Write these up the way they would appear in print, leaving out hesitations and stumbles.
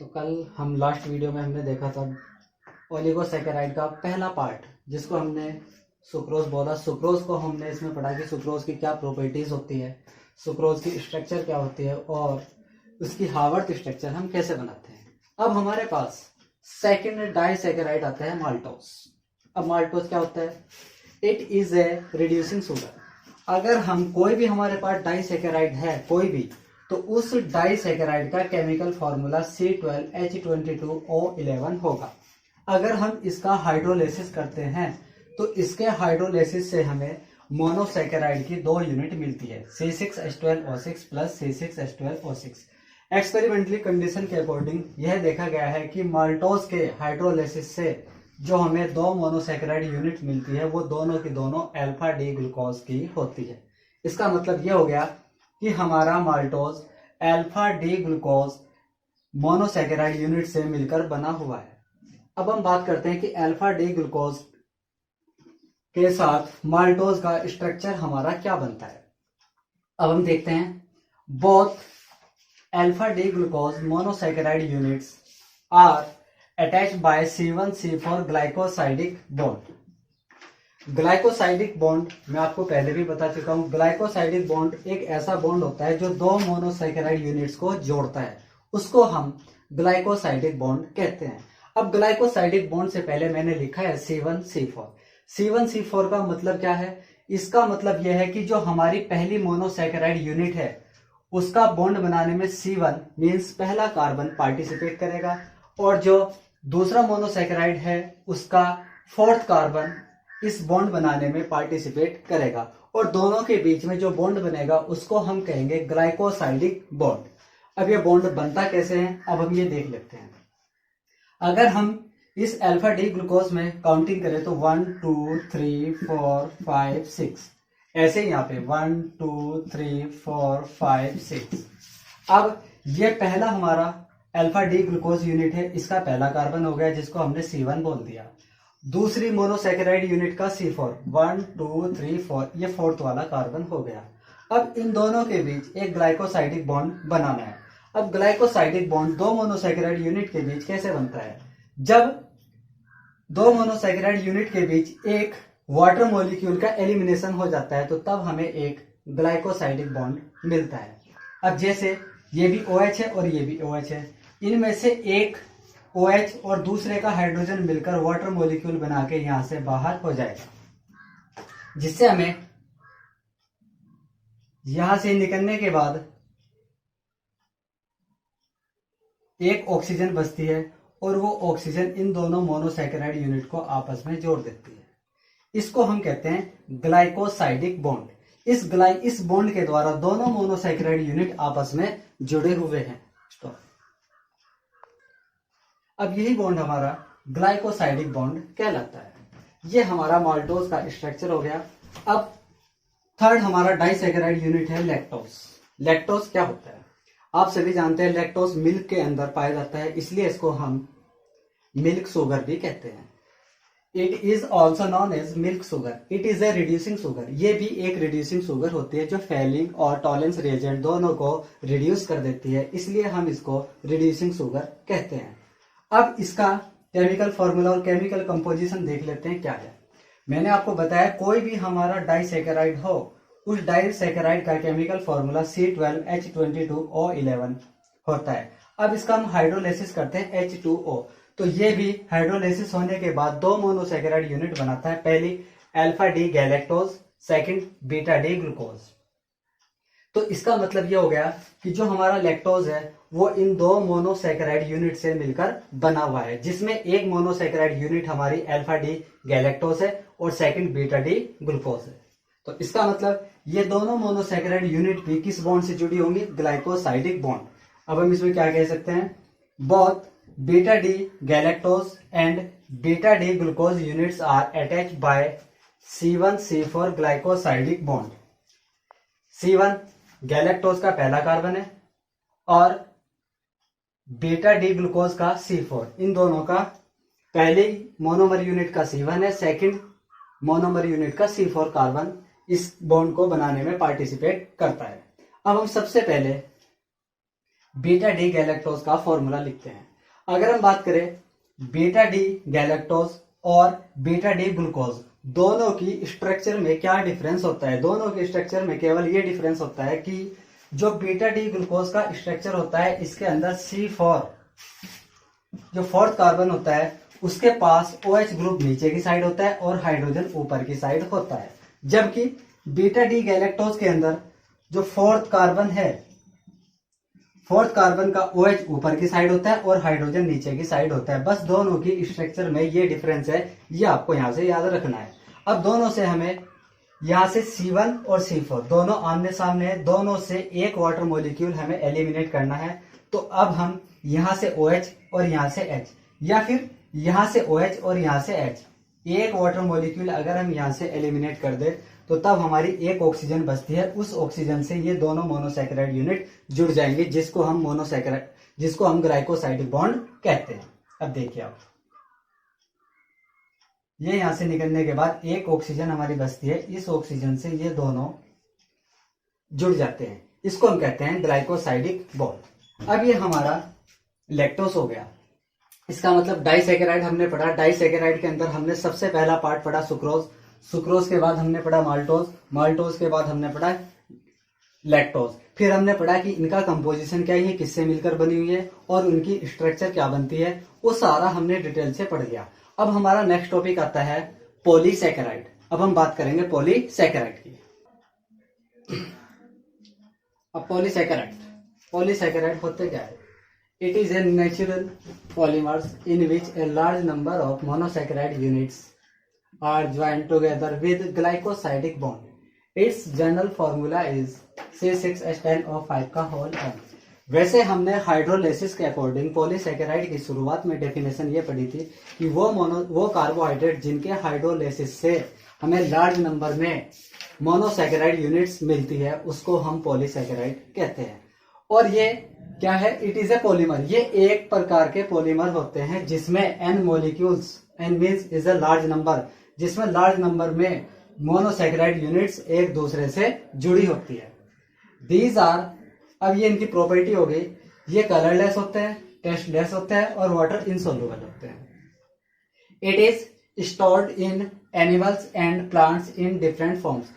तो कल हम लास्ट वीडियो में हमने देखा था ओलिगोसैकेराइड का पहला पार्ट, जिसको हमने सुक्रोज बोला। सुक्रोज को हमने इसमें पढ़ा कि सुक्रोज की क्या प्रॉपर्टीज होती है, सुक्रोज की स्ट्रक्चर क्या होती है और उसकी हार्वर्ड स्ट्रक्चर हम कैसे बनाते हैं। अब हमारे पास सेकेंड डाइसैकेराइड आता है, माल्टोज। अब माल्टोज क्या होता है? It is a reducing sugar. अगर हम कोई भी हमारे पास डाइसैकेराइड है कोई भी, तो उस डाइसैकेराइड का केमिकल फॉर्मूला C12H22O11 होगा। अगर हम इसका हाइड्रोलिसिस करते हैं तो इसके हाइड्रोलिसिस से हमें मोनोसैकेराइड की 2 यूनिट मिलती है, C6H12O6 plus C6H12O6। Experimentally condition के अकॉर्डिंग यह देखा गया है कि माल्टोज के हाइड्रोलिसिस से जो हमें 2 मोनोसैकेराइड यूनिट मिलती है वो दोनों की दोनों अल्फा डी ग्लूकोज की होती है। इसका मतलब यह हो गया कि हमारा maltose alpha D glucose monosaccharide unit से मिलकर बना हुआ है। अब हम बात करते हैं कि अल्फा डी ग्लूकोज के साथ माल्टोज का स्ट्रक्चर हमारा क्या बनता है। अब हम देखते हैं, both alpha D glucose monosaccharide units are attached by C1C4 glycosidic bond. Glycosidic bond मैं आपको पहले भी बता चुका हूं। ग्लाइकोसाइडिक बॉन्ड एक ऐसा बॉन्ड होता है जो 2 मोनोसैकेराइड यूनिट्स को जोड़ता है, उसको हम ग्लाइकोसाइडिक बॉन्ड कहते हैं। अब ग्लाइकोसाइडिक बॉन्ड से पहले मैंने लिखा है C1C4। C1C4 का मतलब क्या है? इसका मतलब यह है कि जो हमारी पहली मोनोसैकेराइड यूनिट है उसका बॉन्ड बनाने में C1 मीन्स पहला कार्बन पार्टिसिपेट करेगा, और जो दूसरा मोनोसैकेराइड है उसका 4th कार्बन इस बॉन्ड बनाने में पार्टिसिपेट करेगा, और दोनों के बीच में जो बॉन्ड बनेगा उसको हम कहेंगे ग्लाइकोसाइडिक बॉन्ड। अब ये बॉन्ड बनता कैसे है, अब हम ये देख लेते हैं। अगर हम इस अल्फा डी ग्लूकोज में काउंटिंग करें तो 1 2 3 4 5 6 ऐसे यहाँ पे 1 2 3 4 5 6। अब ये पहला हमारा अल्फा डी ग्लूकोज यूनिट है, इसका पहला कार्बन हो गया जिसको हमने C1 बोल दिया। दूसरी मोनोसैकेराइड यूनिट का C4 1 2 3 4 ये 4th वाला कार्बन हो गया। अब इन दोनों के बीच एक ग्लाइकोसाइडिक बॉन्ड बनाना है। अब ग्लाइकोसाइडिक बॉन्ड 2 मोनोसैकेराइड यूनिट के बीच कैसे बनता है? जब 2 मोनोसैकेराइड यूनिट के बीच एक वाटर मॉलिक्यूल का एलिमिनेशन हो जाता है तो तब हमें एक ग्लाइकोसाइडिक बॉन्ड मिलता है। अब जैसे ये भी OH है और ये भी OH है, इनमें से एक OH और दूसरे का हाइड्रोजन मिलकर वाटर मॉलिक्यूल बना के यहां से बाहर हो जाएगा, जिससे हमें यहां से निकलने के बाद एक ऑक्सीजन बचती है और वो ऑक्सीजन इन दोनों मोनोसैकेराइड यूनिट को आपस में जोड़ देती है। इसको हम कहते हैं ग्लाइकोसाइडिक बॉन्ड। इस बॉन्ड के द्वारा दोनों मोनोसैकेराइड यूनिट आपस में जुड़े हुए हैं। अब यही बॉन्ड हमारा ग्लाइकोसाइडिक बॉन्ड कहलाता है। ये हमारा माल्टोज का स्ट्रक्चर हो गया। अब थर्ड हमारा डाइसैकेराइड यूनिट है लैक्टोज। लैक्टोज क्या होता है? आप सभी जानते हैं लैक्टोज मिल्क के अंदर पाया जाता है, इसलिए इसको हम मिल्क शुगर भी कहते हैं। It is also known as milk sugar. It is a reducing sugar. ये भी एक रिड्यूसिंग शुगर होती है जो फेलिंग और टॉलेंस रिएजेंट दोनों को रिड्यूस कर देती है, इसलिए हम इसको रिड्यूसिंग शुगर कहते हैं। अब इसका केमिकल फॉर्मूला और केमिकल कंपोजिशन देख लेते हैं क्या है। मैंने आपको बताया कोई भी हमारा डाइसैकेराइड हो उस डाइसैकेराइड का केमिकल फॉर्मूला C12H22O11 होता है। अब इसका हम हाइड्रोलिसिस करते हैं H2O, तो ये भी हाइड्रोलिसिस होने के बाद 2 मोनोसैकेराइड यूनिट बनाता है। पहली alpha D galactose, second beta D glucose. तो इसका मतलब ये हो गया कि जो हमारा लैक्टोज है वो इन 2 मोनोसैकेराइड यूनिट से मिलकर बना हुआ है, जिसमें एक मोनोसैकेराइड यूनिट हमारी अल्फा डी गैलेक्टोज है और सेकंड बीटा डी ग्लूकोज है। तो इसका मतलब ये दोनों मोनोसैकेराइड यूनिट भी किस बॉन्ड से जुड़ी होंगी? Glycosidic bond. अब हम इसमें क्या कह सकते हैं? Both beta D galactose and beta D glucose units are attached by C1C4 glycosidic bond. C1 galactose का पहला कार्बन है और बीटा डी ग्लूकोज का C4, इन दोनों का पहले मोनोमर यूनिट का C1 है, सेकंड मोनोमर यूनिट का C4 कार्बन इस बॉन्ड को बनाने में पार्टिसिपेट करता है। अब हम सबसे पहले बीटा डी गैलेक्टोज का फॉर्मूला लिखते हैं। अगर हम बात करें बीटा डी गैलेक्टोज और बीटा डी ग्लूकोज, दोनों की स्ट्रक्चर में क्या डिफरेंस होता है? दोनों के स्ट्रक्चर में केवल ये डिफरेंस होता है कि जो बीटा डी ग्लूकोज का स्ट्रक्चर होता है, इसके अंदर C4 जो फोर्थ कार्बन होता है उसके पास OH ग्रुप नीचे की साइड होता है और हाइड्रोजन ऊपर की साइड होता है, जबकि बीटा डी गैलेक्टोज के अंदर जो फोर्थ कार्बन है, फोर्थ कार्बन का OH ऊपर की साइड होता है और हाइड्रोजन नीचे की साइड होता है। बस दोनों की स्ट्रक्चर में ये डिफरेंस है, ये आपको यहां से याद रखना है। अब दोनों से हमें यहां से C1 और C4 दोनों आमने सामने है, दोनों से एक वाटर मॉलिक्यूल हमें एलिमिनेट करना है। तो अब हम यहां से OH और यहां से H, या फिर यहां से OH और यहां से H, एक वाटर मॉलिक्यूल अगर हम यहां से एलिमिनेट कर दे तो तब हमारी एक ऑक्सीजन बचती है। उस ऑक्सीजन से ये दोनों मोनोसैकेराइड यूनिट जुड़ जाएंगे, जिसको हम ग्लाइकोसाइडिक बॉन्ड कहते हैं। अब देखिए आप, ये यहां से निकलने के बाद एक ऑक्सीजन हमारी बचती है, इस ऑक्सीजन से ये दोनों जुड़ जाते हैं, इसको हम कहते हैं ग्लाइकोसाइडिक बॉन्ड। अब ये हमारा लैक्टोज हो गया, इसका मतलब डाइसैकेराइड हमने पढ़ा। डाइसैकेराइड के अंदर हमने सबसे पहला पार्ट पढ़ा सुक्रोज, सुक्रोज के बाद हमने पढ़ा माल्टोज, माल्टोज के बाद हमने पढ़ा लैक्टोज, फिर हमने पढ़ा कि इनका कंपोजिशन क्या है, किससे मिलकर बनी हुई है और उनकी स्ट्रक्चर क्या बनती है, वो सारा हमने डिटेल से पढ़ लिया। अब हमारा नेक्स्ट टॉपिक आता है पॉलीसैकेराइड। अब हम बात करेंगे पॉलीसैकेराइड की। अब पॉलीसैकेराइड होते क्या है? It is a natural polymers in which a large number of monosaccharide units are joined together with glycosidic bond. Its general formula is C6H10O5 का whole n। वैसे हमने हाइड्रोलिसिस के अकॉर्डिंग पॉलीसैकेराइड की शुरुआत में डेफिनेशन ये पढ़ी थी कि वो कार्बोहाइड्रेट जिनके हाइड्रोलिसिस से हमें लार्ज नंबर में मोनोसैकेराइड यूनिट्स मिलती है, उसको हम पॉलीसैकेराइड कहते हैं। और ये क्या है? It is A polymer. ये एक प्रकार के पॉलीमर होते हैं जिसमें n molecules, n means is a large number, जिसमें लार्ज नंबर में मोनोसैकेराइड यूनिट्स एक दूसरे से जुड़ी होती है। दीज आर, अब ये इनकी प्रॉपर्टी हो गई, ये कलरलेस होते हैं, टेस्टलेस होते हैं और वाटर इनसोल्युबल होते हैं। It is stored in animals and plants in different forms.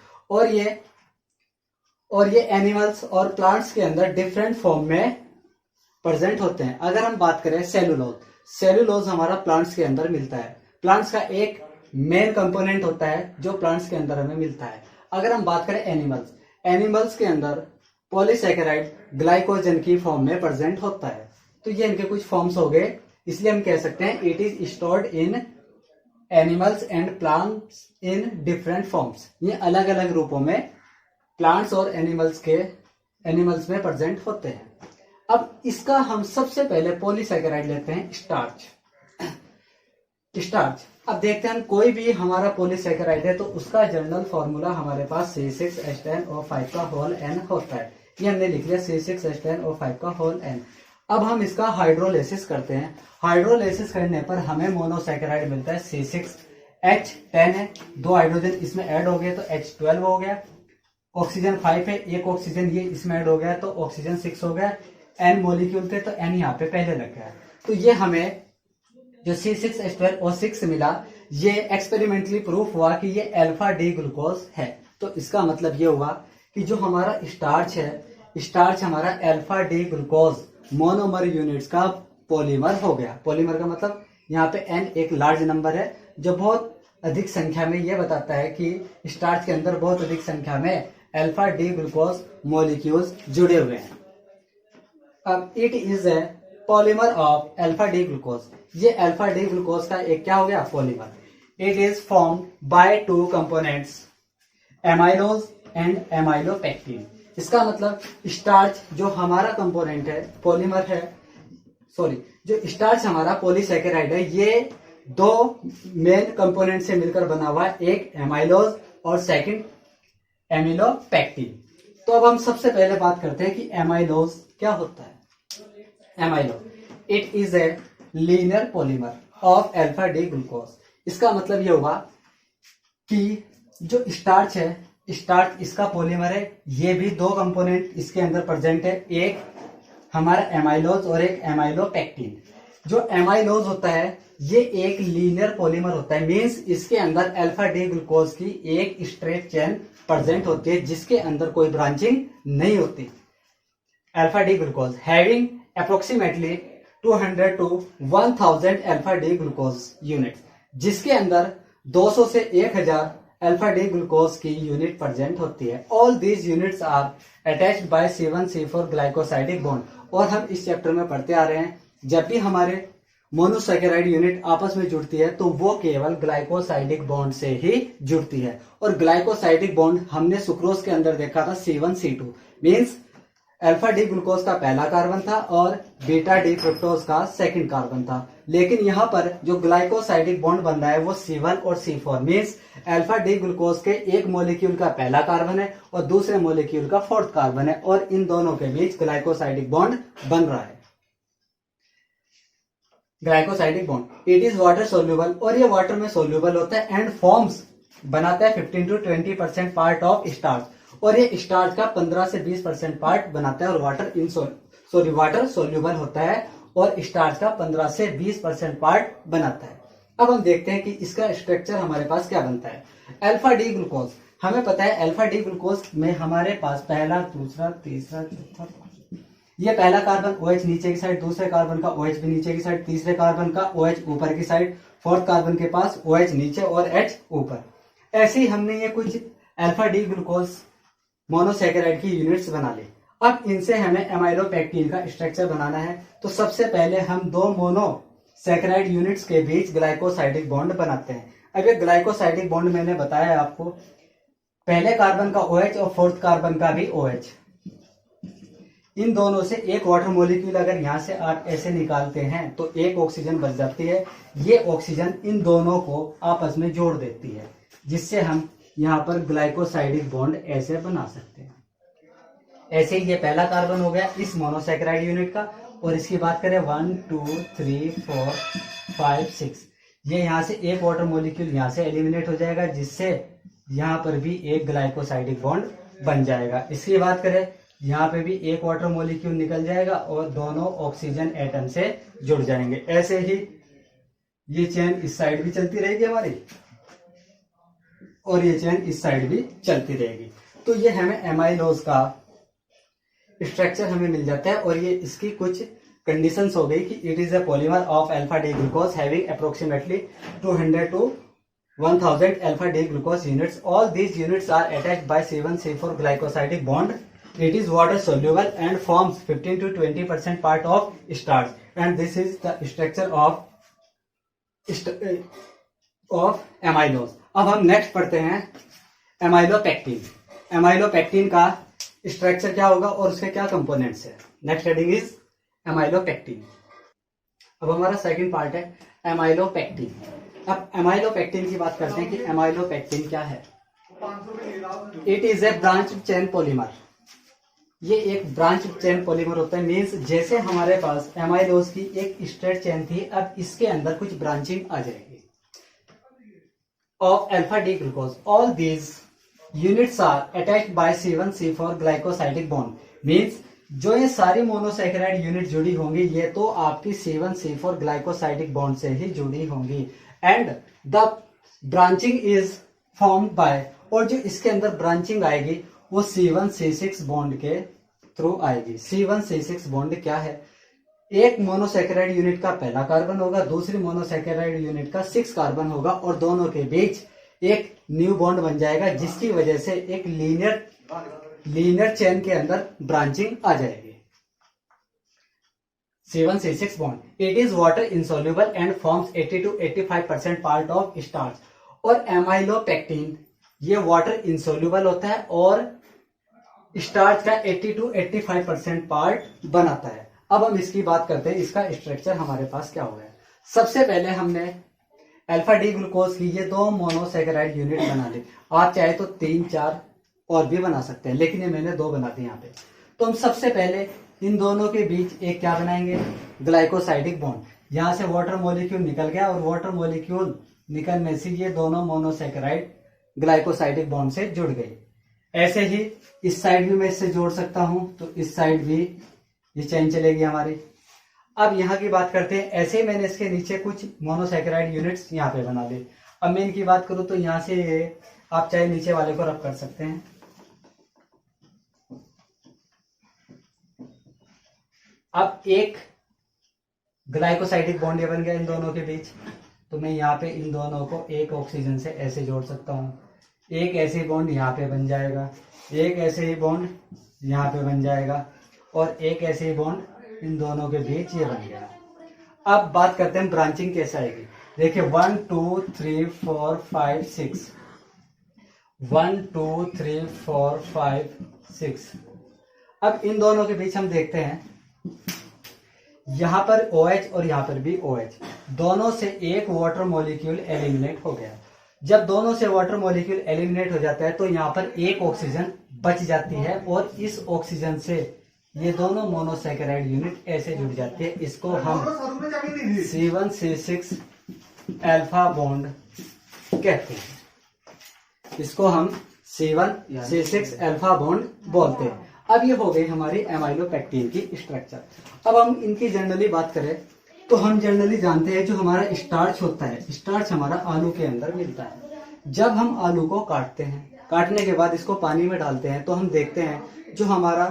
और ये एनिमल्स और प्लांट्स के अंदर डिफरेंट फॉर्म में प्रेजेंट होते हैं। अगर हम बात करें सेलुलोज, सेलुलोज हमारा प्लांट्स के अंदर मिलता है। प्लांट्स का एक मेन कंपोनेंट होता है जो प्लांट्स के अंदर हमें मिलता है। अगर हम बात करें एनिमल्स, एनिमल्स के अंदर पॉलीसैकेराइड ग्लाइकोजन की फॉर्म में प्रेजेंट होता है। तो ये इनके कुछ फॉर्म्स हो गए, इसलिए हम कह सकते हैं it is stored in animals and plants in different forms. ये अलग अलग रूपों में प्लांट्स और एनिमल्स में प्रेजेंट होते हैं। अब इसका हम सबसे पहले पॉलीसैकेराइड लेते हैं स्टार्च। अब देखते हैं हम कोई भी हमारा पॉलीसैकेराइड है तो उसका जनरल फॉर्मूला हमारे पास C6H10O5 का होल n होता है। ये हमने लिख लिया C6H10O5 का होल n। अब हम इसका हाइड्रोलिसिस करते हैं। हाइड्रोलिसिस करने पर हमें मोनोसैकेराइड मिलता है C6H10 है, दो हाइड्रोजन इसमें ऐड हो गए तो H12 हो गया, ऑक्सीजन 5 है, एक ऑक्सीजन ये इसमें ऐड हो गया तो ऑक्सीजन 6 हो गया। n मॉलिक्यूल थे तो n यहाँ पे पहले लग गया। तो ये हमें जो C6H12O6 मिला, ये एक्सपेरिमेंटली प्रूफ हुआ कि ये अल्फा डी ग्लूकोज है। तो इसका मतलब ये हुआ कि जो हमारा स्टार्च है, स्टार्च हमारा alpha D glucose monomer units का पॉलीमर हो गया। पॉलीमर का मतलब यहाँ पे n एक लार्ज नंबर है जो बहुत अधिक संख्या में ये बताता है कि स्टार्च के अंदर बहुत अधिक संख्या में अल्फा डी ग्लूकोज मॉलिक्यूल्स जुड़े हुए हैं। अब it is A polymer of alpha D glucose. ये अल्फा डी ग्लूकोज का एक क्या हो गया? Polymer. It is form by two components, amylose and amylopectin. इसका मतलब स्टार्च जो हमारा कंपोनेंट है, पॉलीमर है, जो स्टार्च हमारा पॉलीसैकेराइड है, ये दो मेन कंपोनेंट से मिलकर बना हुआ है, एक एमाइलोज और सेकंड एमिलोपेक्टिन। तो अब हम सबसे पहले बात करते हैं कि एमाइलोज क्या होता है। Amylose, it is a linear polymer of alpha D glucose. इसका मतलब ये हुआ कि जो स्टार्च है, स्टार्च इसका पॉलीमर है, ये भी दो कंपोनेंट इसके अंदर प्रेजेंट है, एक हमारा एमाइलोज और एक एमाइलोपेक्टिन। जो एमाइलोज होता है ये एक लीनियर पॉलीमर होता है, मींस इसके अंदर अल्फा डी ग्लूकोज की एक स्ट्रेट चेन प्रेजेंट होती है जिसके अंदर कोई ब्रांचिंग नहीं होती। Alpha D glucose having approximately 200 to 1000 alpha D glucose unit, जिसके अंदर 200 से 1000 अल्फा डी ग्लूकोज की यूनिट प्रेजेंट होती है। All these units are attached by C1C4 glycosidic bond. और हम इस चैप्टर में पढ़ते आ रहे हैं जब भी हमारे मोनोसैकेराइड यूनिट आपस में जुड़ती है तो वो केवल ग्लाइकोसाइडिक बॉन्ड से ही जुड़ती है। और ग्लाइकोसाइडिक बॉन्ड हमने सुक्रोज के अंदर देखा था C1C2, means alpha D glucose का पहला कार्बन था और बीटा डी फ्रुक्टोज का सेकंड कार्बन था। लेकिन यहाँ पर जो ग्लाइकोसाइडिक बॉन्ड बन रहा है वो C1 और C4, means alpha D glucose के एक मोलिक्यूल का पहला कार्बन है और दूसरे मोलिक्यूल का फोर्थ कार्बन है और इन दोनों के बीच ग्लाइकोसाइडिक बॉन्ड बन रहा है। Glycosidic bond it is water soluble, और ये वाटर में सोल्यूबल होता है एंड फॉर्म्स बनाता है 15 to 20% पार्ट ऑफ स्टार्च, और ये स्टार्च का 15 से 20% पार्ट बनाता है। और वाटर सोल्यूबल होता है और स्टार्च का 15 से 20% पार्ट बनाता है। अब हम देखते हैं कि इसका स्ट्रक्चर हमारे पास क्या बनता है। अल्फा डी ग्लूकोज, हमें पता है अल्फा डी ग्लूकोज में हमारे पास पहला, दूसरा, तीसरा, चौथा, ये पहला कार्बन OH नीचे की साइड, दूसरे कार्बन का OH भी नीचे की साइड, तीसरे कार्बन का OH ऊपर की साइड, फोर्थ कार्बन के पास OH नीचे और H ऊपर। ऐसे ही हमने ये कुछ अल्फा डी ग्लूकोज मोनोसैकेराइड की यूनिट्स बना ली। अब इनसे हमें एमाइलोपेक्टिन का स्ट्रक्चर बनाना है, तो सबसे पहले हम दो मोनोसैकेराइड यूनिट्स के बीच ग्लाइकोसाइडिक बॉन्ड बनाते हैं। अब ये ग्लाइकोसाइडिक बॉन्ड मैंने बताया आपको, पहले कार्बन का OH और फोर्थ कार्बन का भी OH, इन दोनों से एक वाटर मॉलिक्यूल अगर यहां से आप ऐसे निकालते हैं तो एक ऑक्सीजन बच जाती है। ये ऑक्सीजन इन दोनों को आपस में जोड़ देती है, जिससे हम यहाँ पर ग्लाइकोसाइडिक बॉन्ड ऐसे बना सकते हैं। ऐसे ही ये पहला कार्बन हो गया इस मोनोसैकेराइड यूनिट का। और इसकी बात करें 1 2 3 4 5 6, ये यहाँ से एक वाटर मॉलिक्यूल यहाँ से एलिमिनेट हो जाएगा, जिससे यहाँ पर भी एक ग्लाइकोसाइडिक बॉन्ड बन जाएगा। इसकी बात करें यहाँ पे भी एक वाटर मॉलिक्यूल निकल जाएगा और दोनों ऑक्सीजन एटम से जुड़ जाएंगे। ऐसे ही ये चेन इस साइड भी चलती रहेगी हमारी और ये चेन इस साइड भी चलती रहेगी। तो ये हमें एमाइलोज का स्ट्रक्चर हमें मिल जाता है। और ये इसकी कुछ कंडीशंस हो गई कि it is a polymer of alpha D glucose having approximately 200 to 1000 alpha D glucose units. All these units are attached by C1C4 glycosidic bond. It is water soluble and forms 15 to 20% part of starch, and this is the structure of amylose. अब हम next पढ़ते हैं amylopectin. Amylopectin का structure क्या होगा और उसके क्या कंपोनेंट्स है। Next heading is amylopectin. अब हमारा सेकंड पार्ट है एमाइलोपेक्टिन। अब एमाइलोपेक्टिन की बात करते हैं कि एमाइलोपेक्टिन क्या है। It is A branch chain polymer. ये एक ब्रांच चेन पॉलीमर होता है, मींस जैसे हमारे पास एमाइलोज की एक स्ट्रेट चेन थी, अब इसके अंदर कुछ ब्रांचिंग आ जाएगी of alpha D glucose. All these units are attached by C1C4 glycosidic bond, means जो ये सारी मोनोसैकेराइड यूनिट जुड़ी होंगी ये तो आपकी C1C4 ग्लाइकोसाइडिक बॉन्ड से ही जुड़ी होंगी। And the branching is formed by, और जो इसके अंदर ब्रांचिंग आएगी वो C1C6 बॉन्ड के थ्रू आएगी। C1C6 बॉन्ड क्या है, एक मोनोसैकेराइड यूनिट का पहला कार्बन होगा, दूसरी मोनोसैकेराइड यूनिट का 6 कार्बन होगा और दोनों के बीच एक न्यू बॉन्ड बन जाएगा, जिसकी वजह से एक लीनियर चेन के अंदर ब्रांचिंग आ जाएगी। C1C6 bond it is water insoluble and forms 80 to 85% part of starch. और एमाइलोपेक्टिन ये वाटर इनसॉल्युबल होता है और स्टार्च का 80 to 85% पार्ट बनाता है। अब हम इसकी बात करते हैं, इसका स्ट्रक्चर हमारे पास क्या हो गया। सबसे पहले हमने अल्फा डी ग्लूकोज की ये दो मोनोसैकेराइड यूनिट बना ली। आप चाहे तो 3-4 और भी बना सकते हैं, लेकिन ये मैंने 2 बना दी यहाँ पे। तो हम सबसे पहले इन दोनों के बीच एक क्या बनाएंगे, ग्लाइकोसाइडिक बॉन्ड। यहां से वाटर मॉलिक्यूल निकल गया और वाटर मॉलिक्यूल निकलने से ये दोनों मोनोसैकेराइड ग्लाइकोसाइडिक बॉन्ड से जुड़ गई। ऐसे ही इस साइड भी मैं इससे जोड़ सकता हूं, तो इस साइड भी ये चेन चलेगी हमारी। अब यहाँ की बात करते हैं। ऐसे ही मैंने इसके नीचे कुछ मोनोसैकेराइड यूनिट्स यहाँ पे बना ली। अब मैं इनकी बात करूँ तो यहाँ से ये आप चाहे नीचे वाले को रब कर सकते हैं। अब एक ग्लाइकोसाइडिक बॉन्ड ये बन गया इन दोनों के बीच, तो मैं यहाँ पे इन दोनों को एक ऑक्सीजन से ऐसे जोड़ सकता हूँ। एक ऐसे ही बॉन्ड यहाँ पे बन जाएगा, एक ऐसे ही बॉन्ड यहाँ पे बन जाएगा, और एक ऐसे ही बॉन्ड इन दोनों के बीच ये बन गया। अब बात करते हैं ब्रांचिंग कैसे आएगी। देखिए 1 2 3 4 5 6, 1 2 3 4 5 6। अब इन दोनों के बीच हम देखते हैं, यहां पर OH और यहां पर भी OH, दोनों से एक वाटर मॉलिक्यूल एलिमिनेट हो गया। जब दोनों से वाटर मॉलिक्यूल एलिमिनेट हो जाता है तो यहाँ पर एक ऑक्सीजन बच जाती है, और इस ऑक्सीजन से ये दोनों मोनोसैकेराइड यूनिट ऐसे जुड़ जाती है। इसको हम C1C6 अल्फा बॉन्ड कहते हैं। इसको हम C1C6 अल्फा बॉन्ड बोलते हैं। अब ये हो गई हमारी एमाइलोपेक्टिन की स्ट्रक्चर। अब हम इनकी जनरली बात करें तो हम जनरली जानते हैं जो हमारा स्टार्च होता है, स्टार्च हमारा आलू के अंदर मिलता है। जब हम आलू को काटते हैं, काटने के बाद इसको पानी में डालते हैं, तो हम देखते हैं जो हमारा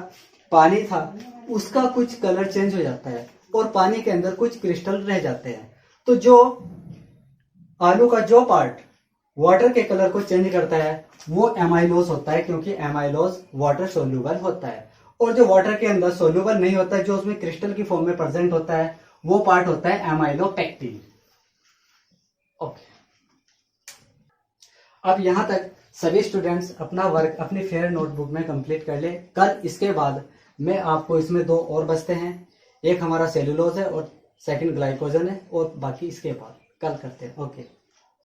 पानी था उसका कुछ कलर चेंज हो जाता है और पानी के अंदर कुछ क्रिस्टल रह जाते हैं। तो जो आलू का जो पार्ट वाटर के कलर को चेंज करता है वो एमाइलोज होता है, क्योंकि एमाइलोज वाटर सोल्यूबल होता है। और जो वाटर के अंदर सोल्यूबल नहीं होता है, जो उसमें क्रिस्टल की फॉर्म में प्रेजेंट होता है, वो पार्ट होता है एमाइलोपेक्टिन। ओके, अब यहां तक सभी स्टूडेंट्स अपना वर्क अपनी फेयर नोटबुक में कंप्लीट कर ले। कल इसके बाद मैं आपको इसमें दो और बचते हैं, एक हमारा सेलुलोज है और सेकंड ग्लाइकोजन है, और बाकी इसके बाद कल करते हैं। ओके।